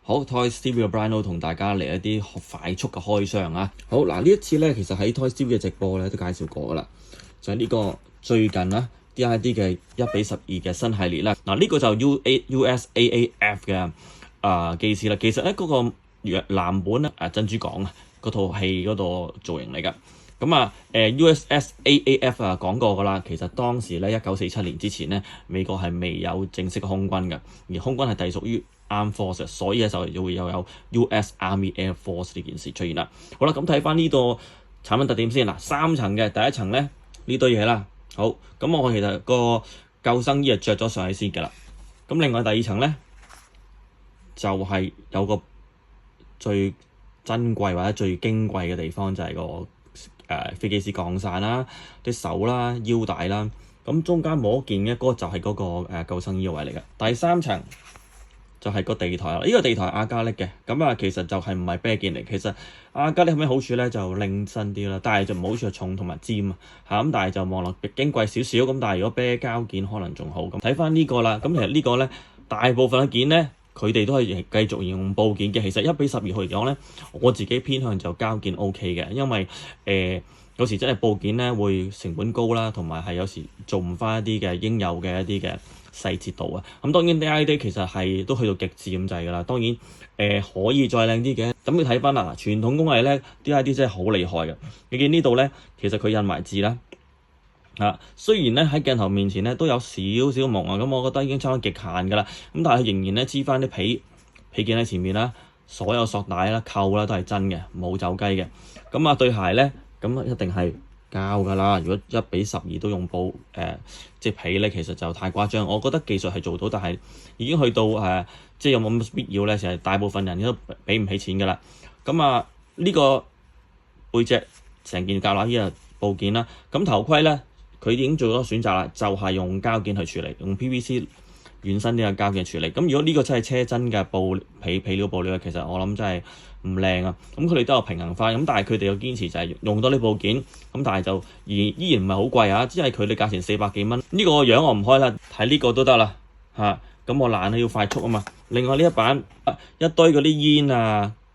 好，Toys TV 嘅 Brian 同大家嚟一啲快速嘅開箱啊！好嗱，呢一次咧，其實喺 Toys TV 嘅直播咧都介紹過噶啦，就係呢個最近啦 DID 嘅1:12嘅新系列啦。嗱，呢個就 USAAF 嘅機師啦。其實咧嗰個藍本咧珍珠港啊嗰套戲嗰度造型嚟㗎。咁USSAAF 講過㗎啦，其實當時咧1947年之前咧，美國係未有正式嘅空軍嘅，而空軍係隸屬於Armed Forces， 所以咧就會又有 US Army Air Force 呢件事出現啦。好啦，咁睇翻呢個產品特點先嗱，3層嘅第一層咧呢堆嘢啦。好，咁我其實個救生衣着咗上去先㗎啦。咁另外第二層咧就係有個最珍貴或者最矜貴嘅地方，就係個飛機師降傘啦、啲手啦、腰帶啦。咁中間摸件嘅嗰個就係嗰個救生衣嘅位嚟嘅。第三層就係個地台啦，呢個地台亞加力嘅，咁其實就係唔係啤件嚟。其實亞加力有咩好處咧？就靚身啲啦，但係就唔好處係重同埋尖啊，咁但係就望落矜貴少少，咁但係如果啤膠件可能仲好。咁睇翻呢個啦，咁其實呢個咧大部分嘅件咧，佢哋都係繼續用布件嘅。其實1:12去講咧，我自己偏向就膠件 OK 嘅，因為有時真係布件咧會成本高啦，同埋係有時做唔翻一啲嘅應有嘅一啲嘅細節度啊。咁當然 DID 其實係都去到極致咁滯㗎啦。當然可以再靚啲嘅。咁你睇翻啦，傳統工藝咧 DID 真係好厲害嘅。你見呢度咧，其實佢印埋字啦。雖然咧喺鏡頭面前咧都有少少蒙啊，咁我覺得已經差唔多極限㗎啦。咁但係仍然咧黐翻啲皮件喺前面啦，所有索帶啦、扣啦都係真嘅，冇走雞嘅。咁對鞋咧，咁一定係膠㗎啦。如果1:12都用布即係皮咧，其實就太誇張。我覺得技術係做到，但係已經去到即係有冇乜必要咧？成日大部分人都俾唔起錢㗎啦。咁呢個背脊成件夾乸呢個部件啦，咁頭盔咧。佢已經做咗選擇啦，就係用膠件去處理，用 PVC 軟身呢個膠件去處理。咁如果呢個真係車真嘅皮料布料，其實我諗真係唔靚啊。咁佢哋都有平衡翻，咁但係佢哋嘅堅持就係用多呢部件，咁但係就依然唔係好貴啊，只係佢哋價錢400幾蚊。呢個樣我唔開啦，睇呢個都得啦嚇。咁我懶要快速啊嘛。另外呢一版一堆嗰啲煙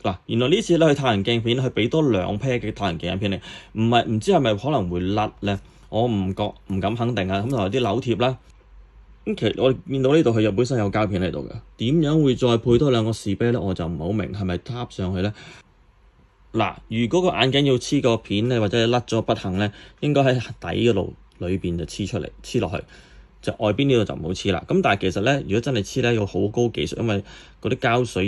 嗱，原來呢次咧去太陽鏡片，佢俾多2 pair 嘅太陽鏡片嚟，唔知係咪可能會甩咧？我唔敢肯定啊。咁同埋啲扭貼啦，咁其實我見到呢度佢本身有膠片喺度嘅，點樣會再配多2個士啤咧？我就唔係好明，係咪搭上去咧？嗱，如果個眼鏡要黐個片咧，或者甩咗不幸咧，應該喺底嗰度裏邊就黐落去，就外邊呢度就唔好黐啦。咁但係其實咧，如果真係黐咧，要好高技術，因為嗰啲膠水。